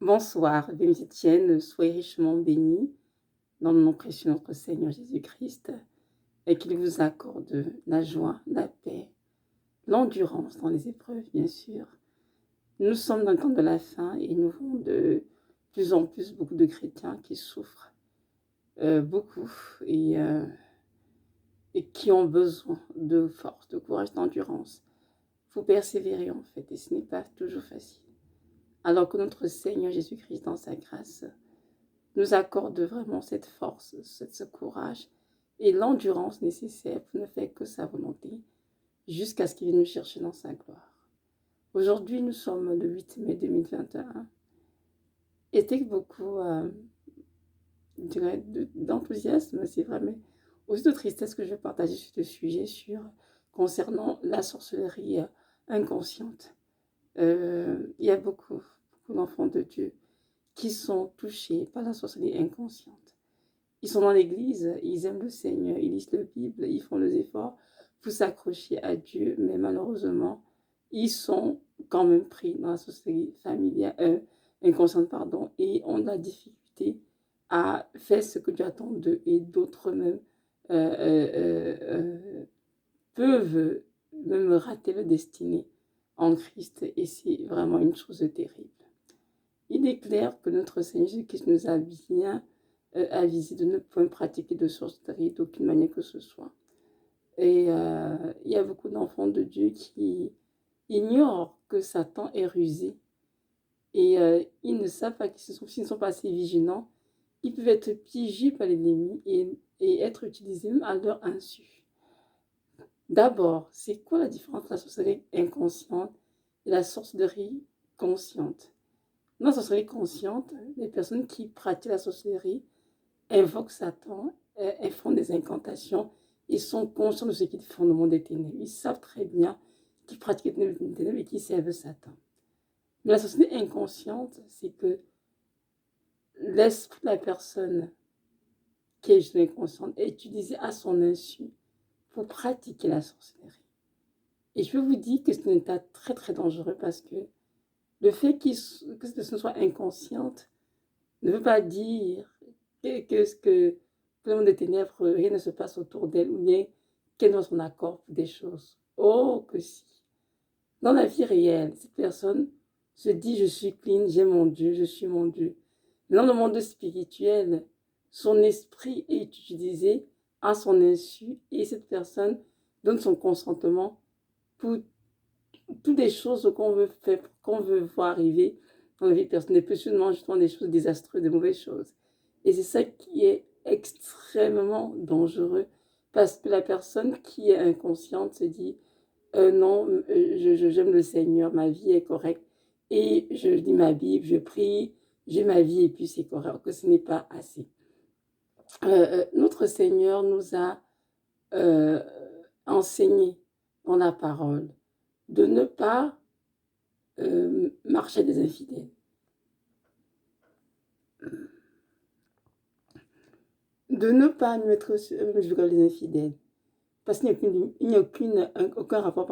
Bonsoir, bénédictienne, soyez richement bénie dans le nom précieux de notre Seigneur Jésus-Christ et qu'il vous accorde la joie, la paix, l'endurance dans les épreuves, bien sûr. Nous sommes dans le temps de la fin et nous voyons de plus en plus beaucoup de chrétiens qui souffrent beaucoup et qui ont besoin de force, de courage, d'endurance. Il faut persévérer en fait et ce n'est pas toujours facile. Alors que notre Seigneur Jésus-Christ, dans sa grâce, nous accorde vraiment cette force, ce courage et l'endurance nécessaire pour ne faire que sa volonté jusqu'à ce qu'il vienne nous chercher dans sa gloire. Aujourd'hui, nous sommes le 8 mai 2021 et avec beaucoup d'enthousiasme, c'est vrai, mais aussi de tristesse que je vais partager sur ce sujet concernant la sorcellerie inconsciente. Il y a beaucoup d'enfants de Dieu qui sont touchés par la sorcellerie inconsciente. Ils sont dans l'église, ils aiment le Seigneur, ils lisent la Bible, ils font les efforts pour s'accrocher à Dieu, mais malheureusement, ils sont quand même pris dans la sorcellerie familiale, inconsciente, pardon, et ont de la difficulté à faire ce que Dieu attend d'eux, et d'autres même peuvent même rater leur destinée en Christ, et c'est vraiment une chose terrible. Il est clair que notre Seigneur Jésus-Christ nous a bien avisé de ne point pratiquer de sorcellerie d'aucune manière que ce soit. Et il y a beaucoup d'enfants de Dieu qui ignorent que Satan est rusé. Et ils ne savent pas s'ils ne sont pas assez vigilants, ils peuvent être piégés par l'ennemi et être utilisés même à leur insu. D'abord, c'est quoi la différence entre la sorcellerie inconsciente et la sorcellerie consciente? Dans la sorcellerie consciente, les personnes qui pratiquent la sorcellerie invoquent Satan, elles font des incantations, ils sont conscients de ce qu'ils font dans le monde des ténèbres. Ils savent très bien qu'ils pratiquent les ténèbres et qu'ils servent Satan. Mais la sorcellerie inconsciente, c'est que l'esprit de la personne qui est inconsciente est utilisé à son insu pour pratiquer la sorcellerie. Et je peux vous dire que c'est un état très très dangereux parce que le fait que cette personne soit inconsciente ne veut pas dire que le monde des ténèbres, rien ne se passe autour d'elle ou bien qu'elle est dans son accord pour des choses. Oh, que si. Dans la vie réelle, cette personne se dit je suis clean, j'ai mon Dieu, je suis mon Dieu. Mais dans le monde spirituel, son esprit est utilisé à son insu et cette personne donne son consentement pour toutes les choses qu'on veut faire, qu'on veut voir arriver dans la vie personnelle, plus seulement justement des choses désastreuses, des mauvaises choses. Et c'est ça qui est extrêmement dangereux parce que la personne qui est inconsciente se dit non, j'aime le Seigneur, ma vie est correcte et je lis ma Bible, je prie, j'ai ma vie et puis c'est correct, alors que ce n'est pas assez. Notre Seigneur nous a enseigné dans la parole de ne pas marcher des infidèles. De ne pas nous mettre comme les infidèles. Parce qu'il n'y a aucun rapport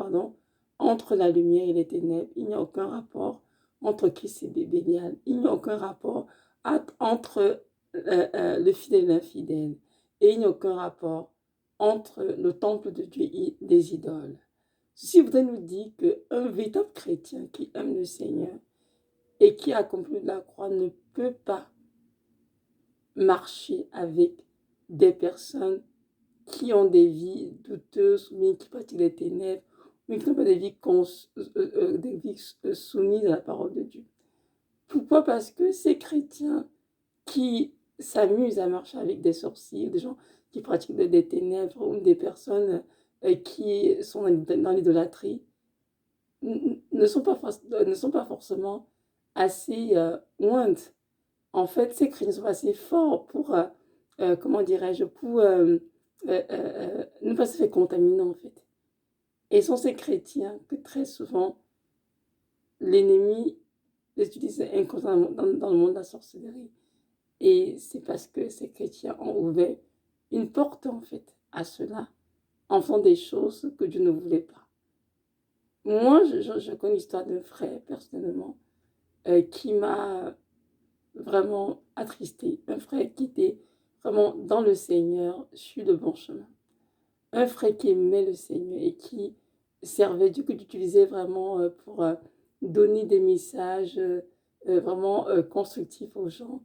entre la lumière et les ténèbres. Il n'y a aucun rapport entre Christ et Bélial. Il n'y a aucun rapport entre le fidèle et l'infidèle. Et il n'y a aucun rapport entre le temple de Dieu et des idoles. Ceci voudrait nous dire qu'un véritable chrétien qui aime le Seigneur et qui a accompli la croix ne peut pas marcher avec des personnes qui ont des vies douteuses, ou qui pratiquent les ténèbres, ou qui n'ont pas des vies soumises à la parole de Dieu. Pourquoi? Parce que ces chrétiens qui s'amusent à marcher avec des sorciers, des gens qui pratiquent des ténèbres, ou des personnes qui sont dans l'idolâtrie, ne sont pas forcément assez ointes. En fait, ces chrétiens sont assez forts pour, comment dirais-je, pour ne pas se faire contaminer, en fait. Et ce sont ces chrétiens que très souvent, l'ennemi les utilise inconsciemment dans le monde de la sorcellerie. Et c'est parce que ces chrétiens ont ouvert une porte, en fait, à cela, en faisant des choses que Dieu ne voulait pas. Moi, je connais l'histoire d'un frère, personnellement, qui m'a vraiment attristé, un frère qui était vraiment dans le Seigneur, sur le bon chemin. Un frère qui aimait le Seigneur et qui servait, du coup, d'utiliser vraiment pour donner des messages vraiment constructifs aux gens,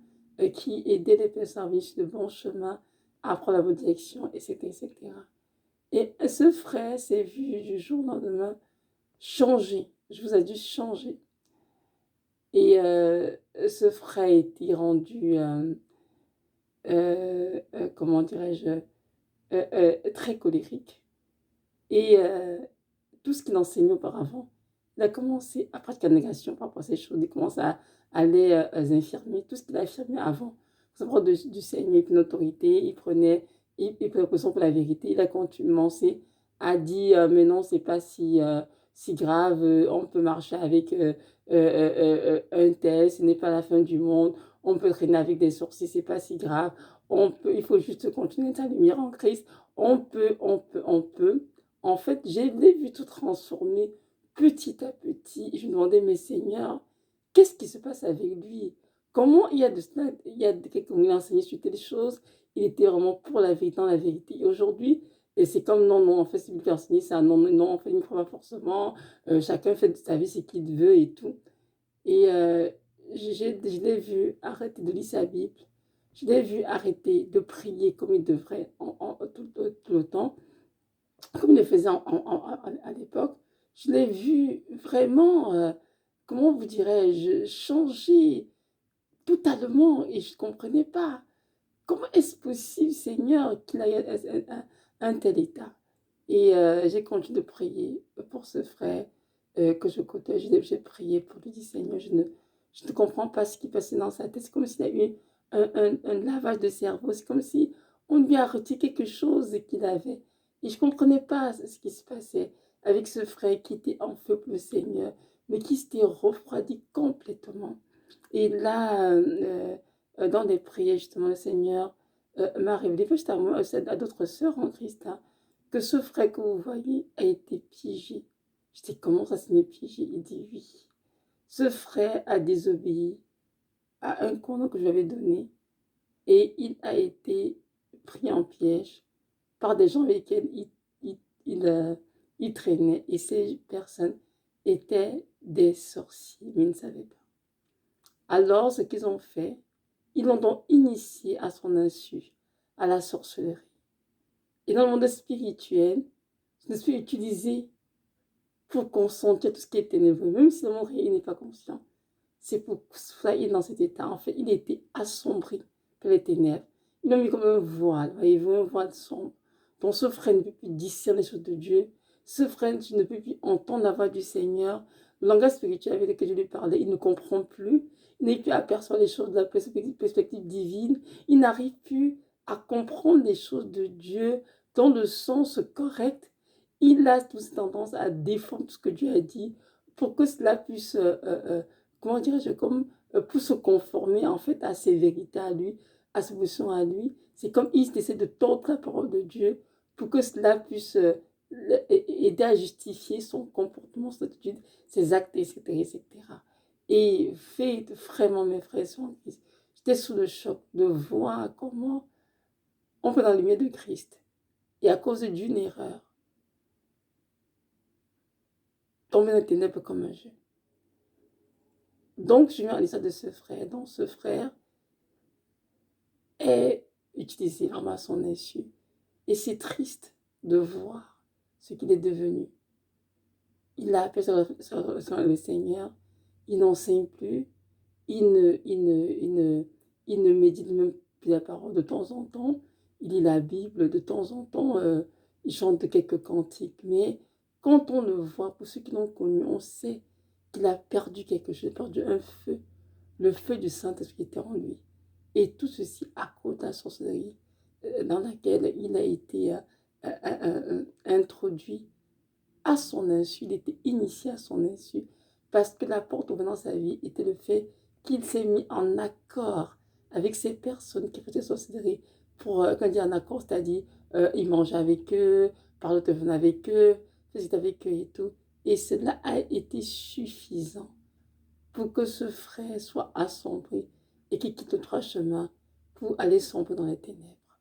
qui aidaient les personnes à vivre sur le bon chemin, à prendre la bonne direction, etc., etc. Et ce frère s'est vu du jour au lendemain changer. Je vous ai dit changer. Et ce frère a été rendu, comment dirais-je, très colérique. Et tout ce qu'il enseignait auparavant, il a commencé à pratiquer la négation par rapport à ces choses. Il commence à aller aux infirmiers, tout ce qu'il a affirmé avant. Pour prendre du Seigneur, une autorité, il prenait position pour la vérité. Il a commencé à dire, mais non, c'est pas si grave, on peut marcher avec un tel, ce n'est pas la fin du monde, on peut traîner avec des sorciers, c'est pas si grave, il faut juste continuer sa lumière en Christ, on peut. En fait, je l'ai vu tout transformer petit à petit. Je me demandais, mais Seigneur, qu'est-ce qui se passe avec lui? Comment il y a de cela, il y a quelques mois, il a enseigné sur telle chose, il était vraiment pour la vérité, dans la vérité. Et aujourd'hui, et c'est comme non, non, en fait, c'est lui qui a enseigné, c'est un non, non, en fait, il ne faut pas forcément, chacun fait de sa vie ce qu'il veut et tout. Et je l'ai vu arrêter de lire sa Bible, je l'ai vu arrêter de prier comme il devrait tout le temps comme il le faisait à l'époque, je l'ai vu vraiment, comment vous dirais-je, changer totalement et je ne comprenais pas. Comment est-ce possible, Seigneur, qu'il ait un tel état? Et j'ai continué de prier pour ce frère que je côtoie. J'ai prié pour lui, dire Seigneur, je ne comprends pas ce qui passait dans sa tête. C'est comme s'il a eu un lavage de cerveau. C'est comme si on lui a retiré quelque chose qu'il avait. Et je ne comprenais pas ce qui se passait avec ce frère qui était en feu pour le Seigneur, mais qui s'était refroidi complètement. Et là, dans des prières, justement, le Seigneur m'a révélé, juste à moi, à d'autres sœurs en Christ, hein, que ce frère que vous voyez a été piégé. Je dis, comment ça s'est piégé? Il dit, oui. Ce frère a désobéi à un commandement que je lui avais donné et il a été pris en piège par des gens avec lesquels il traînait. Et ces personnes étaient des sorciers, mais ils ne savaient pas. Alors, ce qu'ils ont fait, ils l'ont donc initié à son insu, à la sorcellerie. Et dans le monde spirituel, c'est utilisé pour consentir tout ce qui est ténébreux, même si le monde réel n'est pas conscient. C'est pour ça qu'il est dans cet état. En fait, il était assombri par les ténèbres. Il l'a mis comme un voile, voyez-vous, un voile sombre. Donc ce frère ne peut plus discerner les choses de Dieu. Ce frère ne peut plus entendre la voix du Seigneur. Le langage spirituel avec lequel je lui parlais, il ne comprend plus. Il n'arrive plus à percevoir les choses de la perspective divine. Il n'arrive plus à comprendre les choses de Dieu dans le sens correct. Il a toute tendance à défendre ce que Dieu a dit pour que cela puisse, comment dirais-je, comme pour se conformer en fait à ses vérités à lui, à ses positions à lui. C'est comme il essaie de tordre la parole de Dieu pour que cela puisse aider à justifier son comportement, son attitude, ses actes, etc., etc. Et fait vraiment, mes frères et sœurs, j'étais sous le choc de voir comment on peut dans la lumière de Christ et à cause d'une erreur tomber dans les ténèbres comme un jeu. Donc, je viens à l'histoire de ce frère. Donc, ce frère est utilisé vraiment à son insu. Et c'est triste de voir ce qu'il est devenu. Il a appelé sur le Seigneur. Il n'enseigne plus. Il ne médite même plus la parole de temps en temps. Il lit la Bible de temps en temps. Il chante quelques cantiques. Mais quand on le voit, pour ceux qui l'ont connu, on sait qu'il a perdu quelque chose. Il a perdu un feu. Le feu du Saint-Esprit était en lui. Et tout ceci à cause de la sorcellerie dans laquelle il a été introduit à son insu, il était initié à son insu, parce que la porte ouverte dans sa vie était le fait qu'il s'est mis en accord avec ces personnes qui faisaient sorcellerie. Quand il dit en accord, c'est-à-dire il mangeait avec eux, parlait au téléphone avec eux, faisait avec eux et tout. Et cela a été suffisant pour que ce frère soit assombri et qui quitte le droit chemin pour aller sombrer dans les ténèbres.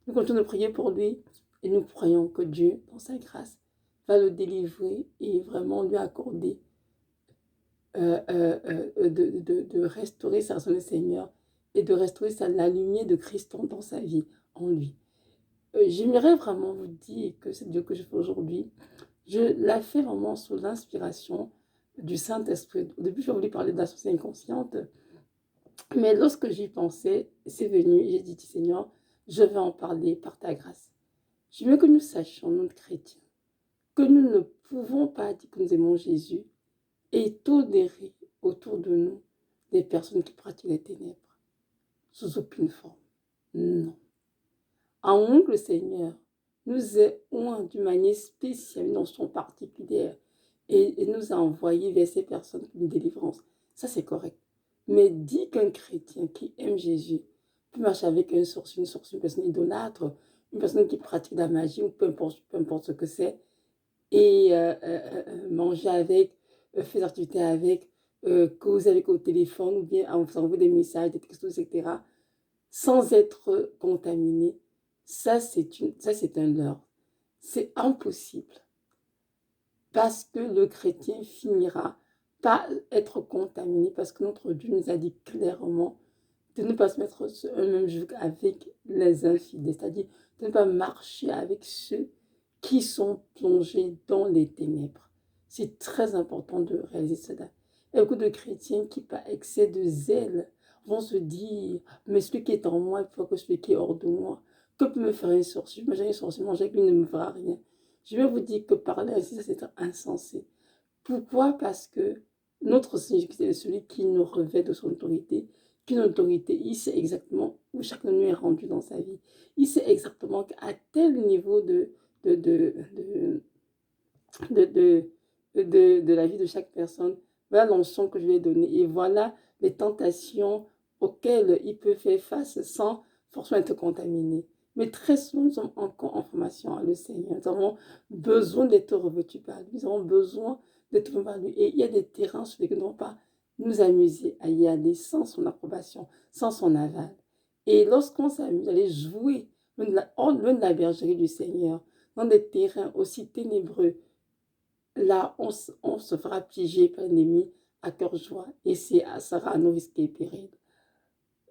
Nous continuons de prier pour lui et nous croyons que Dieu, dans sa grâce, va le délivrer et vraiment lui accorder de restaurer sa raison de Seigneur et de restaurer la lumière de Christ dans sa vie, en lui. J'aimerais vraiment vous dire que cette Dieu que je fais aujourd'hui, je la fais vraiment sous l'inspiration du Saint-Esprit. Au début, je voulais parler de la société inconsciente, mais lorsque j'y pensais, c'est venu, j'ai dit, Seigneur, je vais en parler par ta grâce. Je veux que nous sachions, nous chrétiens, que nous ne pouvons pas dire que nous aimons Jésus et tolérer autour de nous des personnes qui pratiquent les ténèbres, sous aucune forme. Non. En moins que le Seigneur nous ait oint d'une manière spéciale, une onction particulière, et nous a envoyé vers ces personnes une délivrance, ça c'est correct. Mais dit qu'un chrétien qui aime Jésus peut marcher avec un sorcier, une personne idolâtre, une personne qui pratique la magie, ou peu importe ce que c'est, et manger avec, faire des activités avec, causer avec au téléphone, ou bien envoyer des messages, des textos, etc., sans être contaminé, ça c'est un leurre. C'est impossible. Parce que le chrétien finira par être contaminé, parce que notre Dieu nous a dit clairement de ne pas se mettre sur un même joug avec les infidèles, c'est-à-dire de ne pas marcher avec ceux qui sont plongés dans les ténèbres. C'est très important de réaliser cela. Il y a beaucoup de chrétiens qui, par excès de zèle, vont se dire, mais celui qui est en moi est plus fort que celui qui est hors de moi. Que peut me faire un sorcier? Manger un sorcier, manger avec lui ne me fera rien. Je vais vous dire que parler ainsi, ça c'est insensé. Pourquoi? Parce que notre Seigneur, c'est celui qui nous revêt de son autorité, qu'une autorité, il sait exactement où chacun de nous est rendu dans sa vie. Il sait exactement qu'à tel niveau de, de, de, de la vie de chaque personne, voilà l'onction que je lui ai donnée. Et voilà les tentations auxquelles il peut faire face sans forcément être contaminé. Mais très souvent, nous sommes encore en formation à le Seigneur. Nous avons besoin d'être revêtus par lui. Nous avons besoin d'être revêtus par lui. Et il y a des terrains sur lesquels nous ne devons pas nous amuser à y aller sans son approbation, sans son aval. Et lorsqu'on s'amuse à aller jouer loin de la bergerie du Seigneur, dans des terrains aussi ténébreux, là, on se fera piéger par l'ennemi à cœur joie et ça sera à nos risques et périls.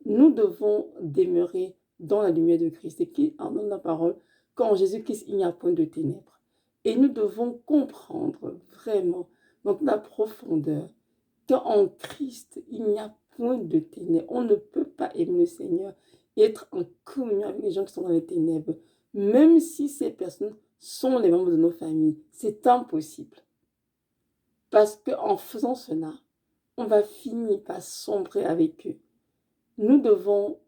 Nous devons demeurer dans la lumière de Christ et qui en donne la parole qu'en Jésus-Christ, il n'y a point de ténèbres. Et nous devons comprendre vraiment, donc la profondeur, qu'en Christ, il n'y a point de ténèbres. On ne peut pas aimer le Seigneur et être en communion avec les gens qui sont dans les ténèbres, même si ces personnes sont les membres de nos familles. C'est impossible. Parce qu'en faisant cela, on va finir par sombrer avec eux. Nous devons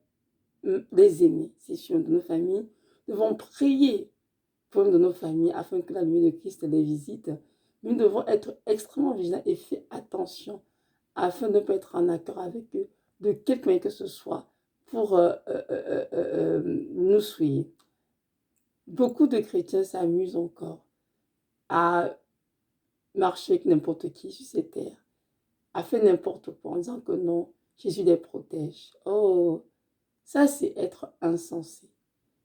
les aimer, c'est sûr, de nos familles. Nous devons prier pour de nos familles afin que la lumière de Christ les visite. Nous devons être extrêmement vigilants et faire attention afin de ne pas être en accord avec eux, de quelque manière que ce soit, pour nous souiller. Beaucoup de chrétiens s'amusent encore à marcher avec n'importe qui sur cette terre, à faire n'importe quoi en disant que non, Jésus les protège. Oh, ça c'est être insensé.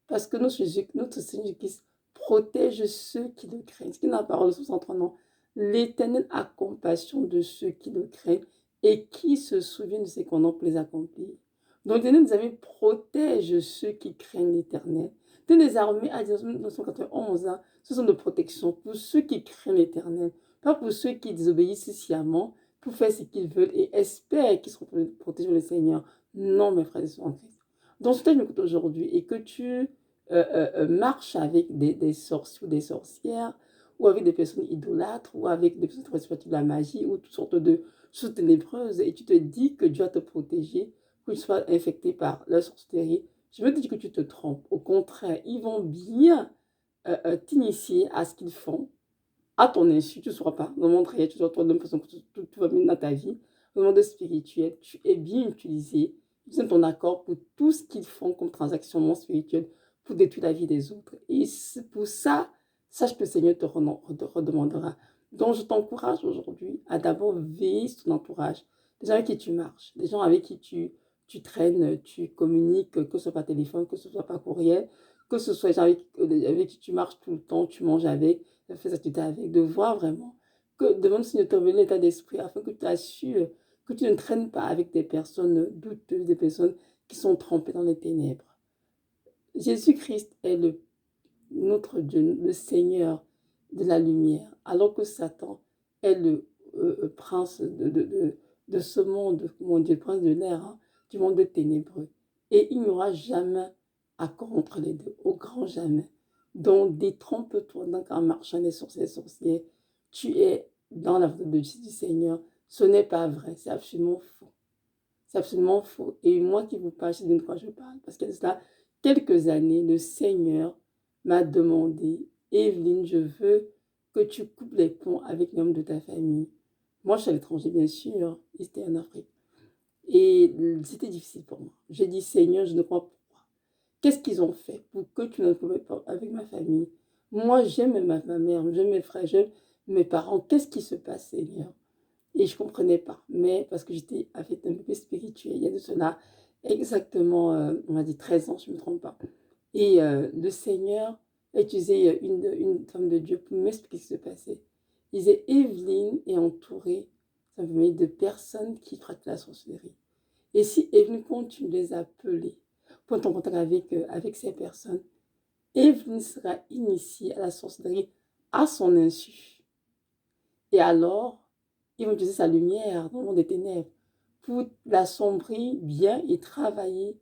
Parce que notre Seigneur Jésus protège ceux qui le craignent. Ce qui est dans la parole de 63 ans. L'Éternel a compassion de ceux qui le craignent et qui se souviennent de ses commandements pour les accomplir. Donc l'Éternel, nous amis, protège ceux qui craignent l'Éternel. Dans les armées, à 1991, hein, ce sont de protection pour ceux qui craignent l'Éternel, pas pour ceux qui désobéissent sciemment, pour faire ce qu'ils veulent et espèrent qu'ils seront protégés par le Seigneur. Non, mes frères et sœurs en Christ. Donc, si tu m'écoutes aujourd'hui et que tu marches avec des sorciers ou des sorcières, ou avec des personnes idolâtres, ou avec des personnes qui pratiquent de la magie, ou toutes sortes de choses ténébreuses, et tu te dis que Dieu va te protéger, que tu sois infecté par la sorcellerie, je veux te dire que tu te trompes. Au contraire, ils vont bien t'initier à ce qu'ils font, à ton insu, tu ne sauras pas. Dans le monde réel, tu dois toi de façon que tout va bien dans ta vie. Dans le monde spirituel, tu es bien utilisé. Ils ont ton accord pour tout ce qu'ils font comme transaction non spirituelle pour détruire la vie des autres. Et pour ça, sache que le Seigneur te redemandera. Donc, je t'encourage aujourd'hui à d'abord veiller sur ton entourage. Des gens avec qui tu marches, des gens avec qui tu tu traînes, tu communiques, que ce soit par téléphone, que ce soit par courriel, que ce soit les gens avec qui tu marches tout le temps, tu manges avec, tu fais ça, tu t'es avec, de voir vraiment, que demande si de te révéler l'état d'esprit afin que tu assures que tu ne traînes pas avec des personnes douteuses, des personnes qui sont trempées dans les ténèbres. Jésus-Christ est notre Dieu, le Seigneur de la lumière, alors que Satan est le prince de ce monde, mon Dieu, le prince de l'air, hein, du monde ténébreux. Et il n'y aura jamais accord entre les deux, au grand jamais. Donc, détrompe-toi, donc en marchant des sorcières, tu es dans la volonté du Seigneur. Ce n'est pas vrai, c'est absolument faux. C'est absolument faux. Et moi qui vous parle, c'est d'une quoi je parle. Parce qu'il y a de cela quelques années, le Seigneur m'a demandé, Evelyne, je veux que tu coupes les ponts avec les membres de ta famille. Moi, je suis à l'étranger, bien sûr, j'étais en Afrique. Et c'était difficile pour moi. J'ai dit, Seigneur, je ne crois pas. Qu'est-ce qu'ils ont fait pour que tu ne coupes pas avec ma famille? Moi, j'aime ma mère, j'aime mes frères, j'aime mes parents. Qu'est-ce qui se passe, Seigneur? Et je ne comprenais pas, mais parce que j'étais avec un peu spirituel, il y a de cela exactement, on m'a dit 13 ans, je ne me trompe pas. Et le Seigneur a utilisé une femme de Dieu pour m'expliquer ce qui se passait. Il disait, Evelyne est entourée simplement de personnes qui pratiquent la sorcellerie. Et si Evelyne continue de les appeler pour être en contact avec ces personnes, Evelyne sera initiée à la sorcellerie à son insu. Et alors, ils vont utiliser sa lumière dans le monde des ténèbres pour l'assombrir bien et travailler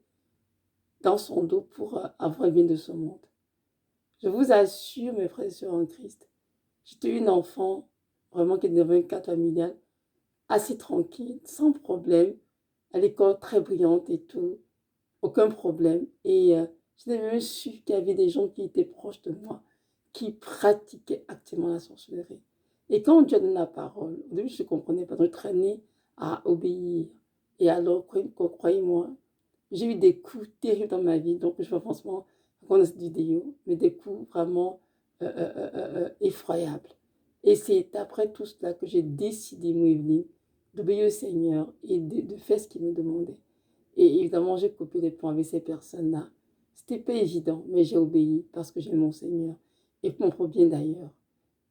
dans son dos pour avoir le bien de ce monde. Je vous assure, mes frères et sœurs en Christ, j'étais une enfant vraiment qui était dans un cadre familial assez tranquille, sans problème, à l'école très brillante et tout, aucun problème. Et je n'avais même su qu'il y avait des gens qui étaient proches de moi, qui pratiquaient activement la sorcellerie. Et quand Dieu donne la parole, au début je ne comprenais pas, donc je traînais à obéir. Et alors, croyez-moi, j'ai eu des coups terribles dans ma vie, donc je vais franchement raconter cette vidéo, mais des coups vraiment effroyables. Et c'est après tout cela que j'ai décidé, moi, Evelyne, d'obéir au Seigneur et de faire ce qu'il me demandait. Et évidemment, j'ai coupé les ponts avec ces personnes-là. C'était pas évident, mais j'ai obéi parce que j'ai mon Seigneur. Et pour mon propre bien d'ailleurs.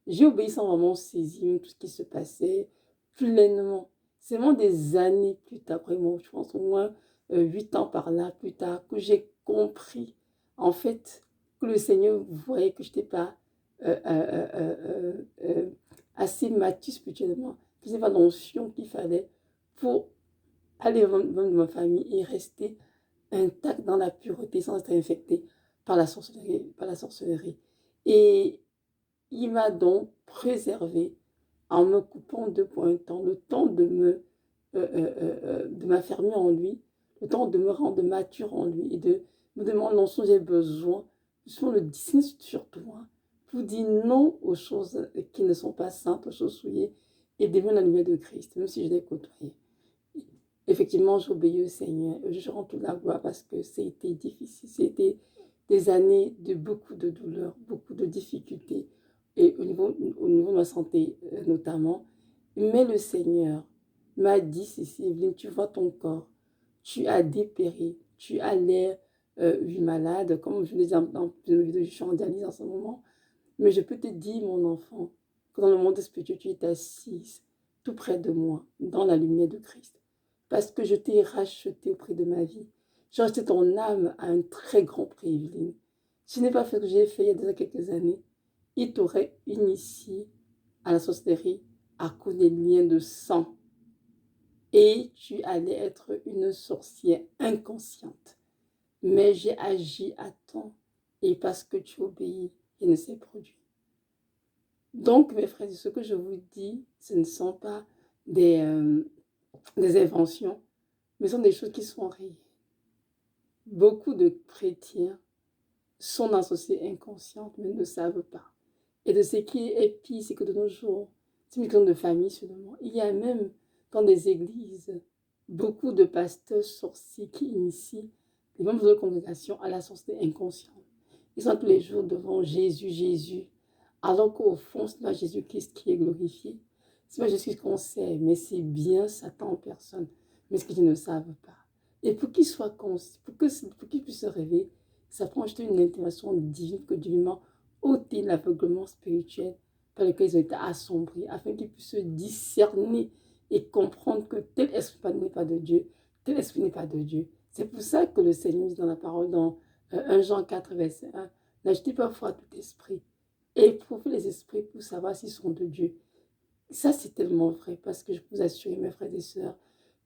J'ai obéi sans vraiment saisir tout ce qui se passait pleinement. C'est vraiment des années plus tard, vraiment, je pense au moins 8 ans par là plus tard, que j'ai compris, en fait, que le Seigneur voyait que je n'étais pas euh, euh, euh, assez mature spirituellement, que je n'avais pas l'onction qu'il fallait pour aller au de ma famille et rester intact dans la pureté sans être infecté par la sorcellerie. Par la sorcellerie. Et il m'a donc préservé en me coupant de point temps, le temps de m'affermir en lui, le temps de me rendre mature en lui et de me demander ce dont j'ai besoin, justement le discerner sur toi, pour dire non aux choses qui ne sont pas saintes, aux choses souillées, et d'aimer la lumière de Christ, même si je l'ai côtoyé. Effectivement, j'obéis au Seigneur, je rends toute la gloire parce que c'était difficile, c'était des années de beaucoup de douleurs, beaucoup de difficultés, et au niveau de ma santé notamment. Mais le Seigneur m'a dit, ceci, Evelyne, tu vois ton corps, tu as dépéri, tu as l'air malade, comme je le dis dans une vidéo, je suis en dialyse en ce moment. Mais je peux te dire, mon enfant, que dans le monde spirituel, tu es assise tout près de moi, dans la lumière de Christ. Parce que je t'ai racheté au prix de ma vie. J'ai racheté ton âme à un très grand prix, Evelyne. Si je n'ai pas fait ce que j'ai fait il y a déjà quelques années, il t'aurait initié à la sorcellerie à cause des liens de sang. Et tu allais être une sorcière inconsciente. Mais j'ai agi à temps. Et parce que tu obéis, il ne s'est produit. Donc, mes frères, ce que je vous dis, ce ne sont pas des inventions, mais ce sont des choses qui sont réelles. Beaucoup de chrétiens sont dans la société inconsciente, mais ne savent pas. Et de ce qui est pire, c'est que de nos jours, c'est une question de famille seulement. Il y a même dans des églises beaucoup de pasteurs sorciers qui initient les membres de la congrégation à la société inconsciente. Ils sont tous les jours devant Jésus, Jésus, alors qu'au fond, c'est pas Jésus-Christ qui est glorifié. C'est pas Jésus-Christ qu'on sait, mais c'est bien Satan en personne. Mais ce qu'ils ne savent pas. Et pour qu'il soit conscient, pour qu'il puisse se réveiller, ça prend juste une intervention divine que Dieu lui m'a ôté l'aveuglement spirituel par lequel ils ont été assombris, afin qu'ils puissent se discerner et comprendre que tel esprit n'est pas de Dieu, tel esprit n'est pas de Dieu. C'est pour ça que le Seigneur dit dans la parole, dans 1 Jean 4, verset 1, n'achetez pas foi à tout esprit, et éprouvez les esprits pour savoir s'ils sont de Dieu. Ça, c'est tellement vrai, parce que je peux vous assurer, mes frères et sœurs,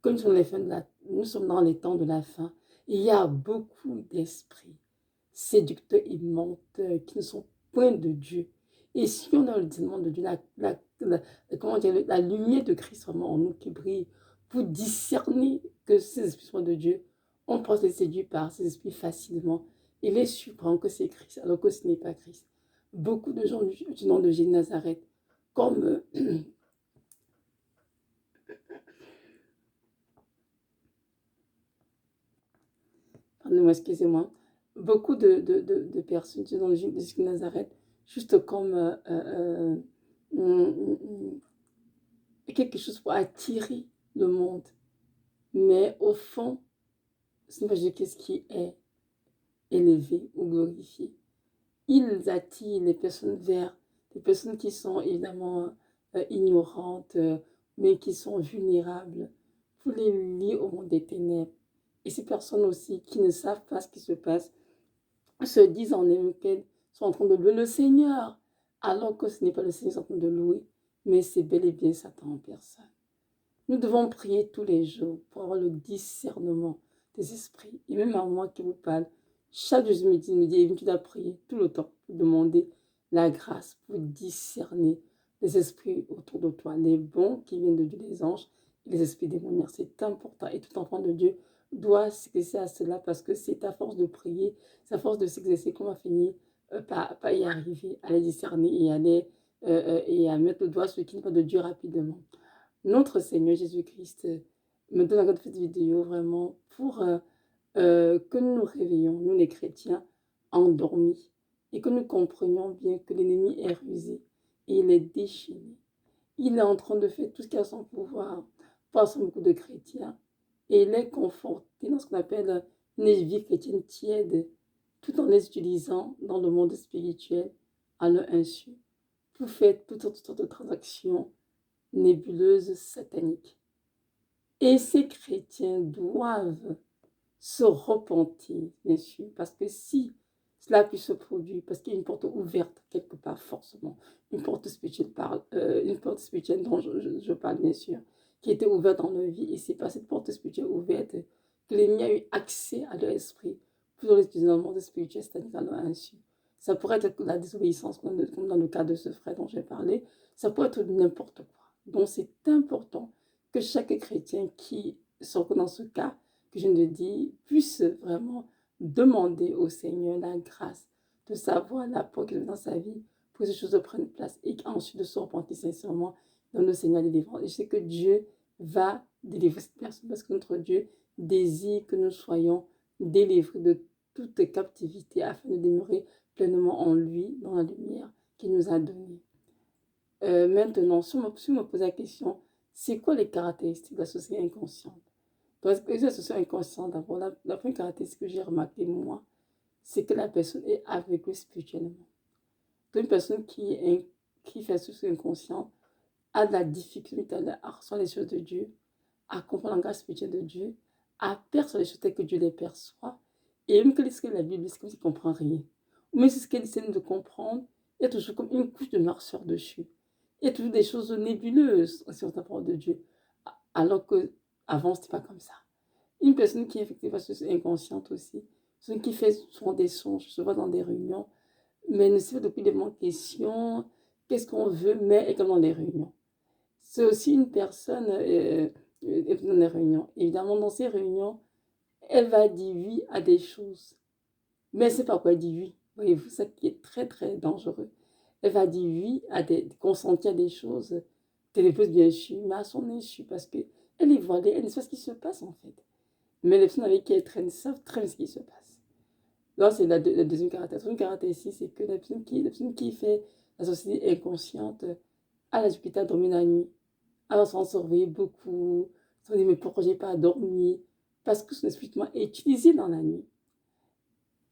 que nous sommes dans les temps de la fin. Il y a beaucoup d'esprits séducteurs et menteurs qui ne sont point de Dieu. Et si on a le discernement de Dieu, comment dire, la lumière de Christ vraiment en nous qui brille, pour discerner que ces esprits sont de Dieu, on peut se séduire par ces esprits facilement et les surprendre que c'est Christ, alors que ce n'est pas Christ. Beaucoup de gens du nom de Jésus de Nazareth, comme pardonnez-moi, excusez-moi, beaucoup de personnes dans le de Jésus de Nazareth, juste comme quelque chose pour attirer le monde. Mais au fond, ce n'est pas Jésus qui est élevé ou glorifié. Ils attirent les personnes vers des personnes qui sont évidemment ignorantes, mais qui sont vulnérables, pour les lier au monde des ténèbres. Et ces personnes aussi qui ne savent pas ce qui se passe, se disent en elles qu'elles sont en train de louer le Seigneur, alors que ce n'est pas le Seigneur qui est en train de louer, mais c'est bel et bien Satan en personne. Nous devons prier tous les jours pour avoir le discernement des esprits. Et même à moi qui vous parle, chaque jour, je me dis, tu dois prier tout le temps pour demander la grâce pour discerner les esprits autour de toi, les bons qui viennent de Dieu, les anges, et les esprits démoniaques. C'est important. Et tout enfant de Dieu doit s'exercer à cela parce que c'est à force de prier, c'est à force de s'exercer qu'on va finir par y arriver, à les discerner et à mettre le doigt sur ce qui n'est pas de Dieu rapidement. Notre Seigneur Jésus-Christ me donne encore cette vidéo vraiment pour que nous nous réveillons, nous les chrétiens, endormis, et que nous comprenions bien que l'ennemi est rusé et il est déchaîné. Il est en train de faire tout ce qu'il a à son pouvoir pour assommer beaucoup de chrétiens et il est conforté dans ce qu'on appelle une vie chrétienne tiède, tout en les utilisant dans le monde spirituel à leur insu pour faire toutes sortes de transactions nébuleuses sataniques. Et ces chrétiens doivent se repentir, bien sûr, parce que si cela puisse se produire, parce qu'il y a une porte ouverte quelque part, forcément, une porte spirituelle dont je parle, bien sûr, qui était ouverte dans leur vie, et c'est pas cette porte spirituelle ouverte que l'ennemi a eu accès à leur esprit, pour les dans le monde spirituel, c'est-à-dire à leur insu. Ça pourrait être la désobéissance, comme dans le cas de ce frère dont j'ai parlé, ça pourrait être n'importe quoi. Donc c'est important que chaque chrétien qui se reconnaît dans ce cas, que je viens de dire, puisse vraiment demander au Seigneur la grâce de savoir l'apport qu'il a dans sa vie pour que ces choses prennent place et ensuite de se repentir sincèrement dans le Seigneur délivrant. Et je sais que Dieu va délivrer cette personne parce que notre Dieu désire que nous soyons délivrés de toute captivité afin de demeurer pleinement en lui, dans la lumière qu'il nous a donnée. Maintenant, si on me pose la question, c'est quoi les caractéristiques de la société inconsciente? Parce que la société inconsciente, d'abord, la première caractéristique que j'ai remarquée, moi, c'est que la personne est aveuglée spirituellement. Donc, une personne qui fait société inconsciente a de la difficulté à recevoir les choses de Dieu, à comprendre la grâce spirituelle de Dieu, à percevoir les choses telles que Dieu les perçoit. Et même que la Bible, c'est comme s'il ne comprend rien. Mais c'est ce qu'elle essaie de comprendre, il y a toujours comme une couche de noirceur dessus. Il y a toujours des choses nébuleuses sur la parole de Dieu. Alors qu'avant, ce n'était pas comme ça. Une personne qui est effectivement inconsciente aussi, celle qui fait souvent des songes, se voit dans des réunions, mais ne sait pas depuis des questions, qu'est-ce qu'on veut, mais également dans les réunions. C'est aussi une personne dans les réunions. Évidemment, dans ces réunions, elle va dire oui à des choses, mais elle ne sait pas quoi elle dit oui. Voyez-vous, ça qui est très très dangereux. Elle va dire oui consentir à des choses, téléphone bien sûr, mais à son insu, parce qu'elle est voilée, elle ne sait pas ce qui se passe en fait. Mais les personnes avec qui elle traîne savent très bien ce qui se passe. Là, c'est la deuxième caractéristique. La deuxième caractéristique, c'est que la personne qui fait la société inconsciente a la difficulté à dormir la nuit. Elle va s'en surveiller beaucoup. Elle se dit, mais pourquoi j'ai pas dormi? parce que son esprit justement est utilisé dans la nuit,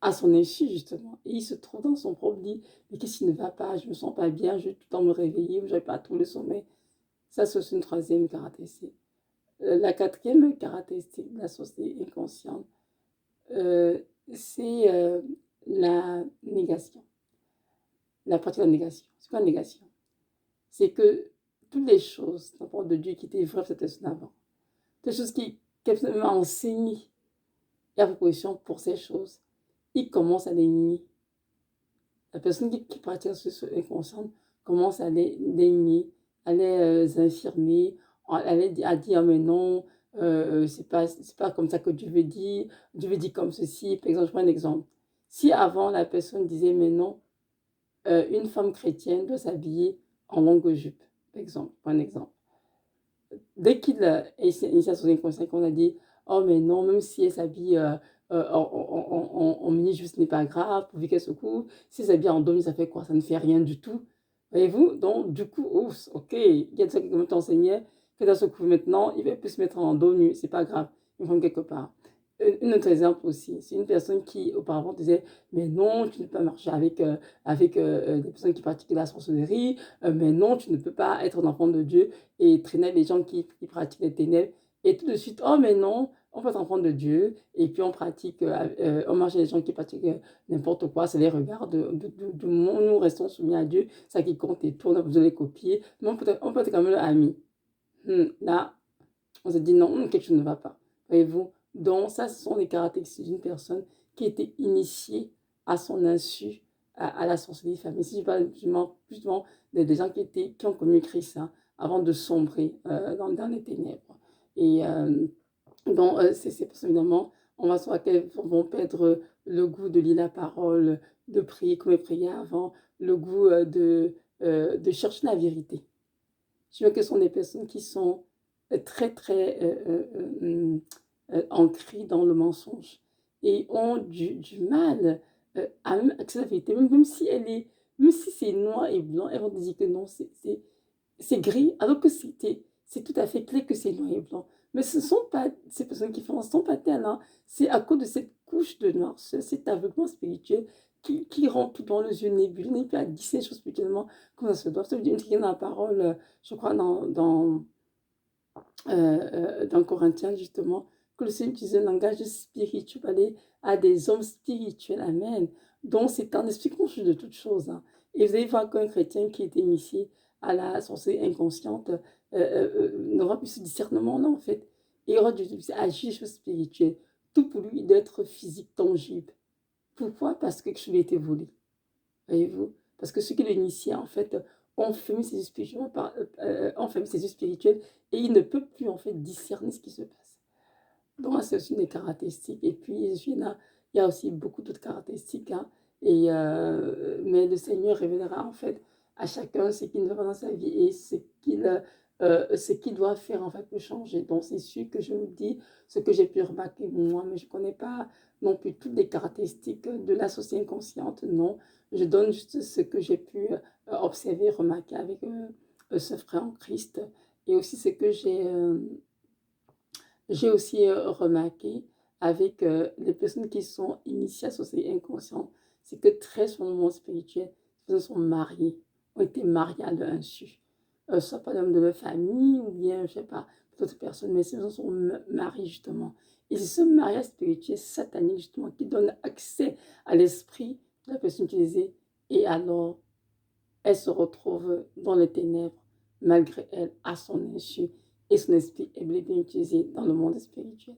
à son insu justement. Et il se trouve dans son propre lit, mais qu'est-ce qui ne va pas, je ne me sens pas bien, je vais tout le temps me réveiller, je n'arrive pas à trouver le sommeil. Ça, c'est aussi une troisième caractéristique. La quatrième caractéristique de la société inconsciente, euh, c'est la négation, la pratique de la négation. C'est quoi la négation? C'est que toutes les choses, la parole de Dieu qui étaient vraies, c'était son avant. Toutes les choses qu'elle m'a enseignées et à proposition pour ces choses, il commence à les nier. La personne qui pratique la société inconsciente commence à les nier, à les infirmer, à dire mais non, c'est pas comme ça que Dieu veut dire comme ceci. Par exemple, je prends un exemple. Si avant la personne disait mais non, une femme chrétienne doit s'habiller en longue jupe, par exemple, prends un exemple. Dès qu'il a initié à son inconscient, on a dit oh mais non, même si elle s'habille en mini-jupe, ce n'est pas grave, pourvu qu'elle se couvre. Si elle s'habille en demi, ça fait quoi? Ça ne fait rien du tout. Voyez-vous? Donc, du coup, ouf, ok, il y a des gens qui t'enseignaient que dans ce couvre maintenant, il va plus se mettre en dos nu, c'est pas grave, ils vont quelque part. Un autre exemple aussi, c'est une personne qui auparavant disait mais non, tu ne peux pas marcher avec des personnes qui pratiquent la sorcellerie, mais non, tu ne peux pas être un enfant de Dieu et traîner les gens qui pratiquent les ténèbres. Et tout de suite, oh mais non, on peut être enfant de Dieu et puis on pratique, on marche avec les gens qui pratiquent n'importe quoi, c'est les regards du monde, nous restons soumis à Dieu, ça qui compte et tout, on a besoin de les copier, mais on peut être quand même amis. Là, on se dit non, quelque chose ne va pas. Voyez-vous? Donc, ça, ce sont les caractéristiques d'une personne qui a été initiée à son insu à la sorcellerie familiale. Si je parle justement des gens qui ont connu Christ hein, avant de sombrer dans les ténèbres. Et donc, ces personnes, évidemment, on va savoir qu'elles vont perdre le goût de lire la parole, de prier comme elles priaient avant, le goût de chercher la vérité. Je veux que ce sont des personnes qui sont très, très ancrées dans le mensonge et ont du mal à même accepter la vérité, même si c'est noir et blanc, elles vont dire que non, c'est gris, alors que c'est tout à fait clair que c'est noir et blanc. Mais ce ne sont pas ces personnes qui font, ce ne sont pas telles, hein. C'est à cause de cette couche de noir, cet aveuglement spirituel qui rend tout dans les yeux nébuleux, on n'est plus à discerner les choses spirituellement comme ça se doit. Ça veut dire dans la parole, je crois, dans Corinthiens, justement, que le Seigneur utilise un langage spirituel pour aller à des hommes spirituels. Amen. Donc, c'est un esprit conscient de toutes choses. Hein. Et vous allez voir qu'un chrétien qui est initié à la sorcellerie inconsciente n'aura plus ce discernement-là, en fait. Et il aura dû agir des choses spirituelles. Tout pour lui d'être physique, tangible. Pourquoi? Parce que quelque chose lui a été volé. Voyez-vous? Parce que ceux qui l'initiaient, en fait, ont fermé ses yeux spirituels, et il ne peut plus, en fait, discerner ce qui se passe. Donc, c'est aussi une des caractéristiques. Et puis, il y a aussi beaucoup d'autres caractéristiques. Hein, mais le Seigneur révélera, en fait, à chacun ce qu'il ne veut pas dans sa vie et ce qu'il doit faire, en fait, pour changer. Donc, c'est sûr que je vous dis ce que j'ai pu remarquer moi, mais je ne connais pas non plus toutes les caractéristiques de la société inconsciente, non. Je donne juste ce que j'ai pu observer, remarquer avec ce frère en Christ. Et aussi ce que j'ai aussi remarqué avec les personnes qui sont initiées à la société inconsciente, c'est que très souvent dans le monde spirituel, les personnes sont mariées, ont été mariées à leur insu. Soit par l'homme de leur famille ou bien, je ne sais pas, d'autres personnes, mais ces personnes sont mariées justement. Et c'est ce mariage spirituel satanique justement qui donne accès à l'esprit de la personne utilisée. Et alors, elle se retrouve dans les ténèbres, malgré elle, à son insu. Et son esprit est bien utilisé dans le monde spirituel.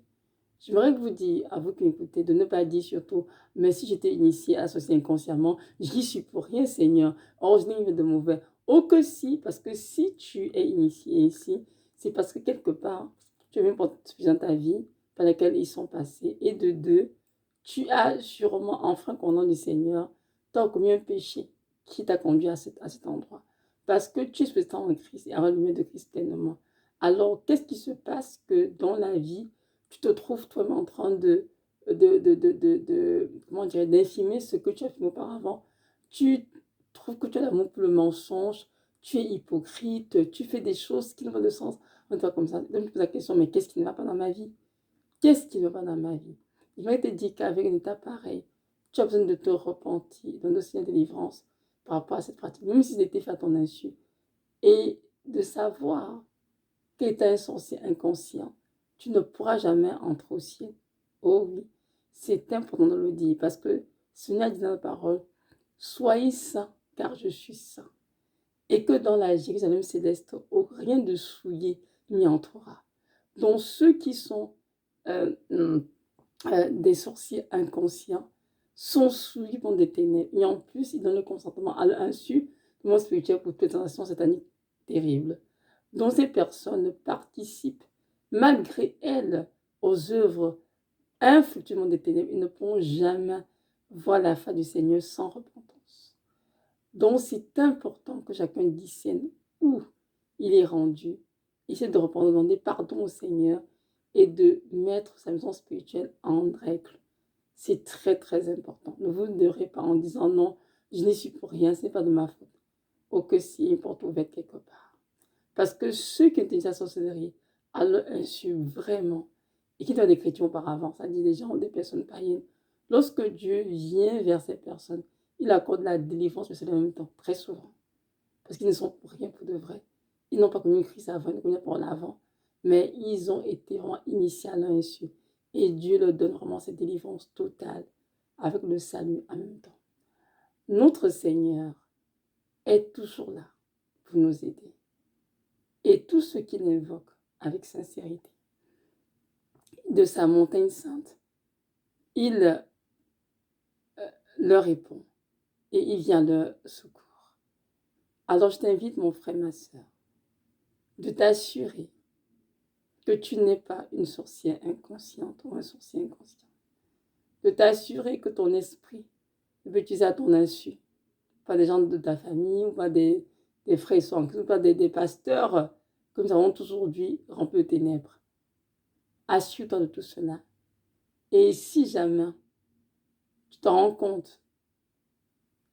J'aimerais vous dire, à vous qui m'écoutez, de ne pas dire surtout, mais si j'étais initié, associé inconsciemment, j'y suis pour rien, Seigneur. Or, je n'ai de mauvais. Oh que si, parce que si tu es initié ici, c'est parce que quelque part, tu as une porte suffisante ta vie par laquelle ils sont passés. Et de deux, tu as sûrement enfreint au nom du Seigneur, tu as commis un péché qui t'a conduit à cet endroit. Parce que tu es spécialement en Christ et à la lumière de Christ pleinement. Alors, qu'est-ce qui se passe que dans la vie, tu te trouves toi-même en train comment dire, d'infirmer ce que tu as fait auparavant. Tu trouves que tu as l'amour pour le mensonge, tu es hypocrite, tu fais des choses qui n'ont pas de sens. On te voit comme ça, donc tu te poses la question, mais qu'est-ce qui ne va pas dans ma vie? Qu'est-ce qui ne va pas dans ma vie? Il m'a été dit qu'avec un état pareil, tu as besoin de te repentir, d'un dossier de délivrance par rapport à cette pratique, même si c'était fait à ton insu, et de savoir qu'étant un sorcier inconscient, tu ne pourras jamais entrer au ciel. Oh oui, c'est important de le dire parce que le Seigneur dit dans la parole, soyez saints car je suis saint. Et que dans la Jérusalem céleste, rien de souillé n'y entrera. Donc ceux qui sont euh, des sorciers inconscients sont souillés par des ténèbres. Et en plus, ils donnent le consentement à l'insu du monde spirituel pour toute tentation satanique terrible. Donc ces personnes participent, malgré elles, aux œuvres infructueuses des ténèbres. Ils ne pourront jamais voir la face du Seigneur sans repentance. Donc c'est important que chacun discerne où il est rendu, essaie de reprendre, demander pardon au Seigneur et de mettre sa maison spirituelle en règle. C'est très très important. Ne vous leurrez pas en disant non, je n'y suis pour rien, ce n'est pas de ma faute. Ou que si une porte ouverte quelque part. Parce que ceux qui ont été la sorcellerie, à leur insu vraiment, et qui ont des chrétiens auparavant, ça dit des gens, des personnes païennes, lorsque Dieu vient vers ces personnes, il accorde la délivrance, mais c'est en même temps, très souvent. Parce qu'ils ne sont pour rien pour de vrai. Ils n'ont pas connu Christ avant, ils ne connaissent pas l'avant, mais ils ont été vraiment initiés à leur insu. Et Dieu leur donne vraiment cette délivrance totale, avec le salut en même temps. Notre Seigneur est toujours là pour nous aider. Et tous ceux qui l'invoquent avec sincérité de sa montagne sainte, il leur répond et il vient leur secours. Alors je t'invite, mon frère, ma soeur, de t'assurer que tu n'es pas une sorcière inconsciente ou un sorcier inconscient. De t'assurer que ton esprit peut utiliser à ton insu. Pas des gens de ta famille, ou pas des frères ou pas des pasteurs, comme nous avons aujourd'hui remplis de ténèbres. Assure-toi de tout cela. Et si jamais tu te rends compte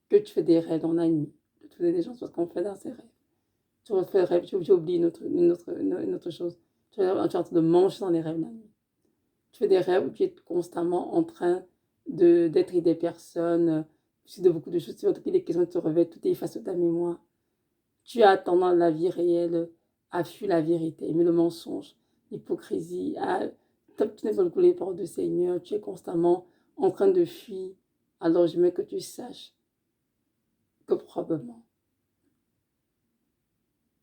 que tu fais des rêves dans la nuit, tu fais des gens, parce qu'on fait dans ces rêves. Tu refais des rêves, tu oublies une autre chose. Tu es en train de manger dans les rêves la nuit. Tu fais des rêves où tu es constamment en train d'être des personnes, de beaucoup de choses, tu vas t'occuper des questions, tu te réveilles, tout est effacé de ta mémoire. Tu as tendance la vie réelle à fuir la vérité, mais le mensonge, l'hypocrisie, tu n'es pas le les portes du Seigneur, tu es constamment en train de fuir. Alors je veux que tu saches que probablement,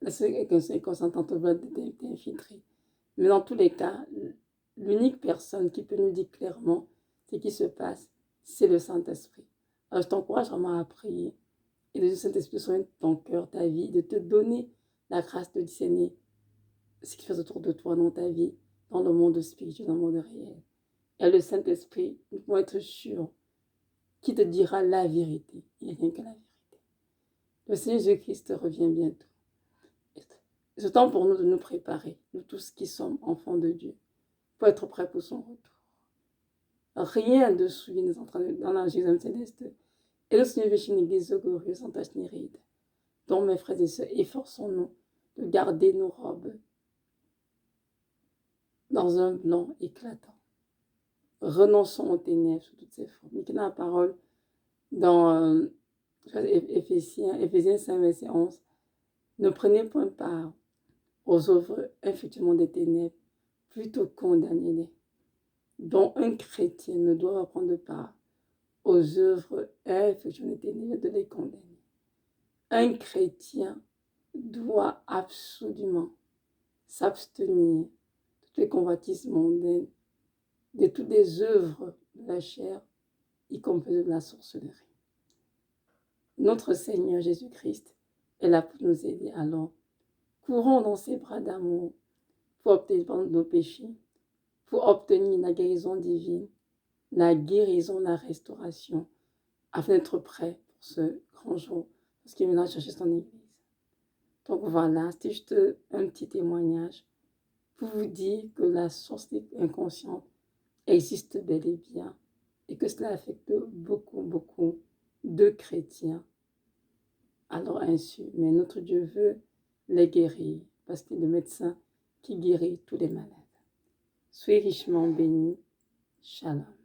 la seule consentante va t'infiltrer. Mais dans tous les cas, l'unique personne qui peut nous dire clairement ce qui se passe, c'est le Saint-Esprit. Alors je t'encourage vraiment à prier. Et le Saint-Esprit soigne ton cœur, ta vie, de te donner la grâce de discerner ce qui se passe autour de toi dans ta vie, dans le monde spirituel, dans le monde réel. Et le Saint-Esprit, nous pouvons être sûrs, qui te dira la vérité. Il n'y a rien que la vérité. Le Seigneur Jésus-Christ revient bientôt. C'est temps pour nous de nous préparer, nous tous qui sommes enfants de Dieu, pour être prêts pour son retour. Rien de souillé nous entraîne dans la Jérusalem céleste. Et le Seigneur veut chez une église glorieuse, sans tache ni ride. Donc, mes frères et sœurs, efforçons-nous de garder nos robes dans un blanc éclatant. Renonçons aux ténèbres sous toutes ses formes. Il y a la parole dans Éphésiens 5, verset 11. Ne prenez point part aux œuvres infructueuses des ténèbres, plutôt condamnez-les. Donc, un chrétien ne doit pas prendre part aux œuvres infructueuses des ténèbres, de les condamner. Un chrétien doit absolument s'abstenir de toutes les convoitises mondaines, de toutes les œuvres de la chair, y compris de la sorcellerie. Notre Seigneur Jésus-Christ est là pour nous aider. Alors, courons dans ses bras d'amour pour obtenir pardon de nos péchés, pour obtenir la guérison divine, la guérison, la restauration, afin d'être prêt pour ce grand jour, parce qu'il viendra chercher son Église. Donc voilà, c'était juste un petit témoignage pour vous dire que la source inconsciente existe bel et bien et que cela affecte beaucoup de chrétiens. Alors ainsi, mais notre Dieu veut les guérir parce qu'il est le médecin qui guérit tous les malades. Soyez richement bénis. Shalom.